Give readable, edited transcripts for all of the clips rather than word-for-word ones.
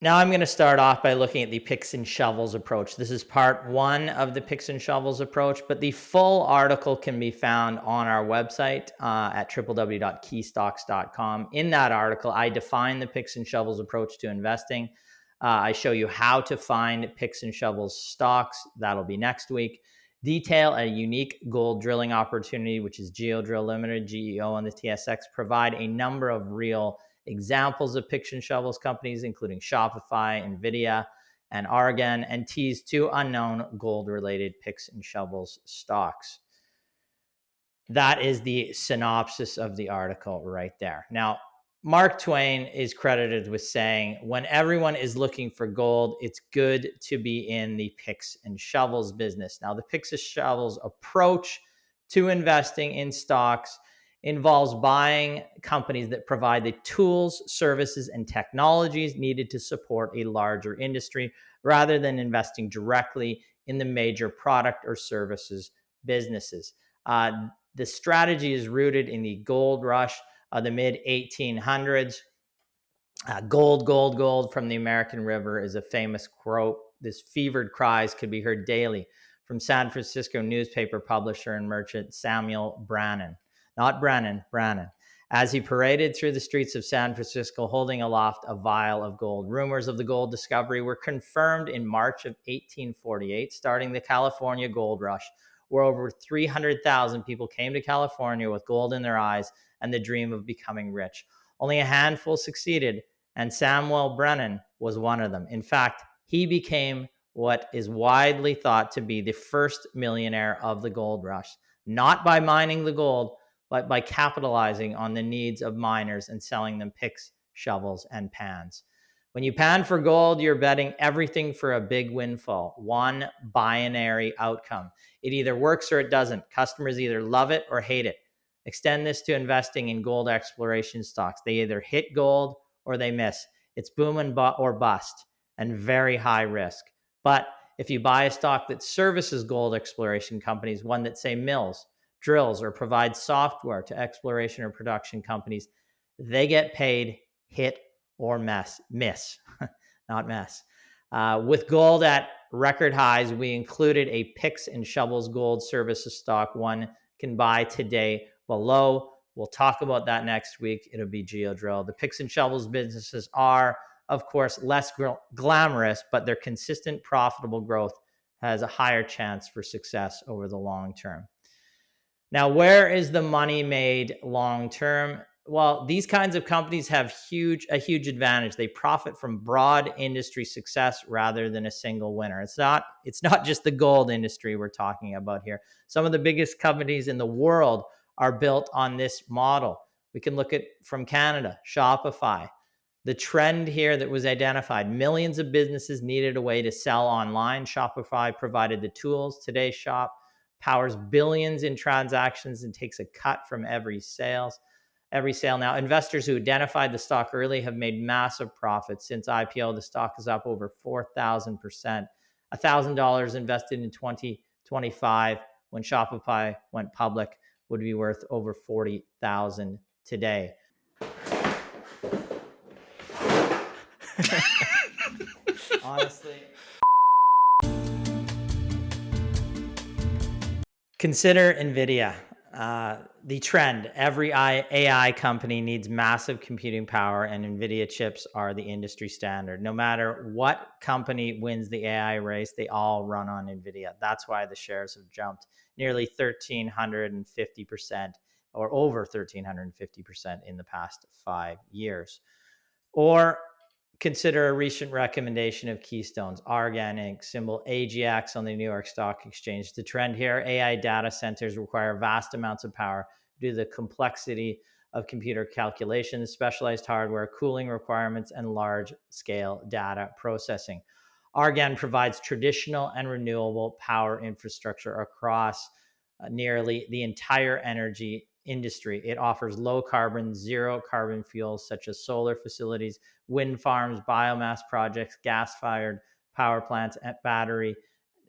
Now I'm going to start off by looking at the picks and shovels approach. This is part one of the picks and shovels approach, but the full article can be found on our website at www.keystocks.com. In that article, I define the picks and shovels approach to investing. I show you how to find picks and shovels stocks. That'll be next week. Detail a unique gold drilling opportunity, which is Geodrill Limited, GEO on the TSX. Provide a number of real examples of picks and shovels companies, including Shopify, NVIDIA, and Argan, and tease two unknown gold-related picks and shovels stocks. That is the synopsis of the article right there. Now, Mark Twain is credited with saying, when everyone is looking for gold, it's good to be in the picks and shovels business. Now, the picks and shovels approach to investing in stocks involves buying companies that provide the tools, services, and technologies needed to support a larger industry rather than investing directly in the major product or services businesses. The strategy is rooted in the gold rush of the mid 1800s. Gold, gold, gold from the American River is a famous quote. This fevered cries could be heard daily from San Francisco newspaper publisher and merchant Samuel Brannan. Not Brennan, Brannan. As he paraded through the streets of San Francisco holding aloft a vial of gold. Rumors of the gold discovery were confirmed in March of 1848, starting the California gold rush, where over 300,000 people came to California with gold in their eyes and the dream of becoming rich. Only a handful succeeded, and Samuel Brennan was one of them. In fact, he became what is widely thought to be the first millionaire of the gold rush, not by mining the gold, but by capitalizing on the needs of miners and selling them picks, shovels, and pans. When you pan for gold, you're betting everything for a big windfall, one binary outcome. It either works or it doesn't. Customers either love it or hate it. Extend this to investing in gold exploration stocks. They either hit gold or they miss. It's boom or bust and very high risk. But if you buy a stock that services gold exploration companies, one that, say, mills, drills, or provides software to exploration or production companies, they get paid hit or miss, not mess. With gold at record highs, we included a picks and shovels gold services stock one can buy today below. We'll talk about that next week. It'll be Geodrill. The picks and shovels businesses are, of course, less glamorous, but their consistent profitable growth has a higher chance for success over the long term. Now, where is the money made long term? Well, these kinds of companies have a huge advantage. They profit from broad industry success rather than a single winner. It's not just the gold industry we're talking about here. Some of the biggest companies in the world are built on this model. We can look at from Canada, Shopify. The trend here that was identified, millions of businesses needed a way to sell online. Shopify provided the tools. Today's Shop powers billions in transactions and takes a cut from every sale. Now, investors who identified the stock early have made massive profits. Since IPO, the stock is up over 4,000%. $1,000 invested in 2025 when Shopify went public would be worth over 40,000 today. Honestly. Consider NVIDIA. The trend, every AI company needs massive computing power, and NVIDIA chips are the industry standard. No matter what company wins the AI race, they all run on NVIDIA. That's why the shares have jumped nearly 1,350% or over 1,350% in the past 5 years. Or consider a recent recommendation of Keystone's Argan Inc., symbol AGX on the New York Stock Exchange. The trend here, AI data centers require vast amounts of power due to the complexity of computer calculations, specialized hardware, cooling requirements, and large-scale data processing. Argan provides traditional and renewable power infrastructure across nearly the entire energy industry. It offers low carbon, zero carbon fuels such as solar facilities, wind farms, biomass projects, gas-fired power plants, and battery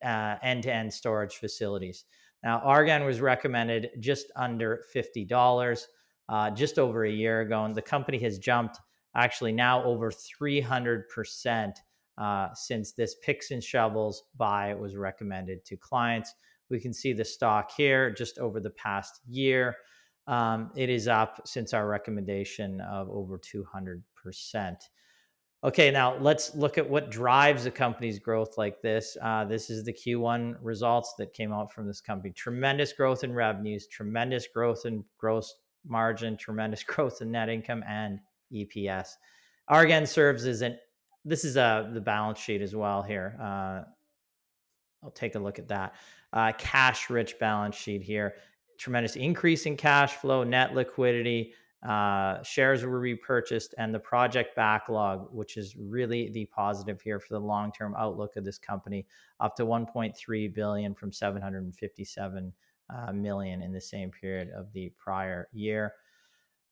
end-to-end storage facilities. Now, Argan was recommended just under $50 just over a year ago, and the company has jumped actually now over 300% since this picks and shovels buy was recommended to clients. We can see the stock here just over the past year. It is up since our recommendation of over 200%. Okay, now let's look at what drives a company's growth like this. This is the Q1 results that came out from this company. Tremendous growth in revenues, tremendous growth in gross margin, tremendous growth in net income and EPS. Argan serves as this is the balance sheet as well here. I'll take a look at that. Cash rich balance sheet here. Tremendous increase in cash flow, net liquidity, shares were repurchased, and the project backlog, which is really the positive here for the long-term outlook of this company, up to 1.3 billion from 757 million in the same period of the prior year.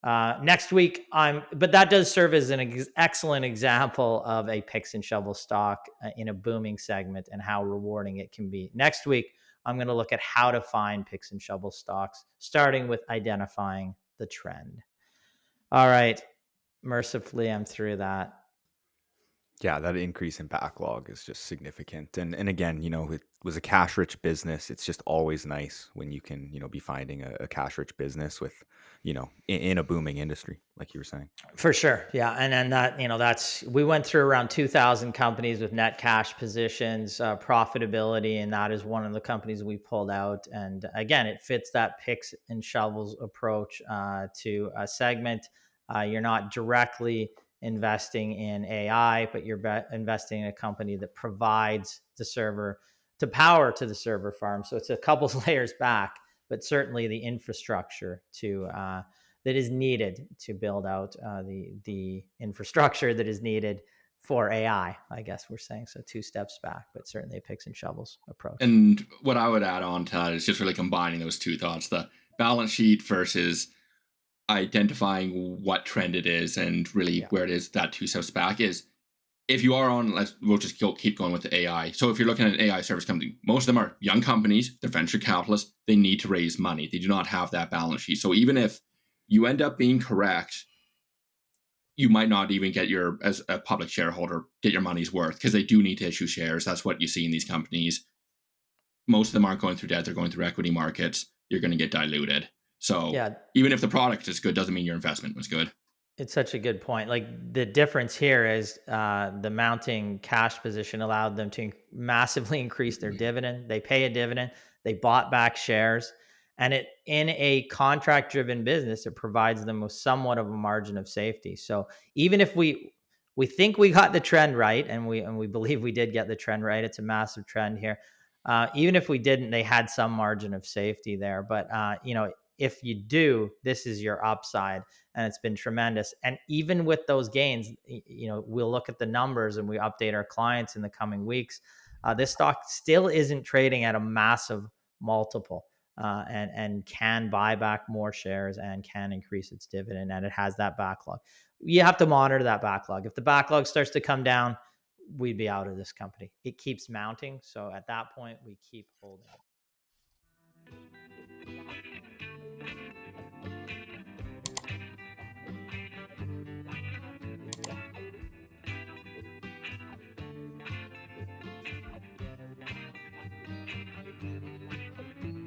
Next week, but that does serve as an excellent example of a picks and shovel stock in a booming segment and how rewarding it can be. Next week, I'm going to look at how to find picks and shovel stocks, starting with identifying the trend. All right. Mercifully, I'm through that. Yeah, that increase in backlog is just significant. And again, it was a cash rich business. It's just always nice when you can, be finding a cash rich business with, in a booming industry, like you were saying. For sure. Yeah. And then we went through around 2,000 companies with net cash positions, profitability, and that is one of the companies we pulled out. And again, it fits that picks and shovels approach to a segment. You're not directly investing in AI, but you're investing in a company that provides the server to power to the server farm. So it's a couple layers back, but certainly the infrastructure to that is needed to build out the infrastructure that is needed for AI, I guess we're saying. So 2 steps back, but certainly a picks and shovels approach. And what I would add on to that is just really combining those two thoughts, the balance sheet versus identifying what trend it is and really where it is that 2 steps back is. If you are on, we'll just keep going with the AI. So if you're looking at an AI service company, most of them are young companies, they're venture capitalists, they need to raise money. They do not have that balance sheet. So even if you end up being correct, you might not even get as a public shareholder, get your money's worth because they do need to issue shares. That's what you see in these companies. Most of them aren't going through debt, they're going through equity markets. You're going to get diluted. So even if the product is good, doesn't mean your investment was good. It's such a good point. Like the difference here is the mounting cash position allowed them to massively increase their dividend. They pay a dividend. They bought back shares, and it in a contract-driven business, it provides them with somewhat of a margin of safety. So even if we think we got the trend right, and we believe we did get the trend right, it's a massive trend here. Even if we didn't, they had some margin of safety there. But if you do, this is your upside, and it's been tremendous. And even with those gains, we'll look at the numbers and we update our clients in the coming weeks. This stock still isn't trading at a massive multiple, and can buy back more shares and can increase its dividend, and it has that backlog. You have to monitor that backlog. If the backlog starts to come down, we'd be out of this company. It keeps mounting, so at that point, we keep holding it.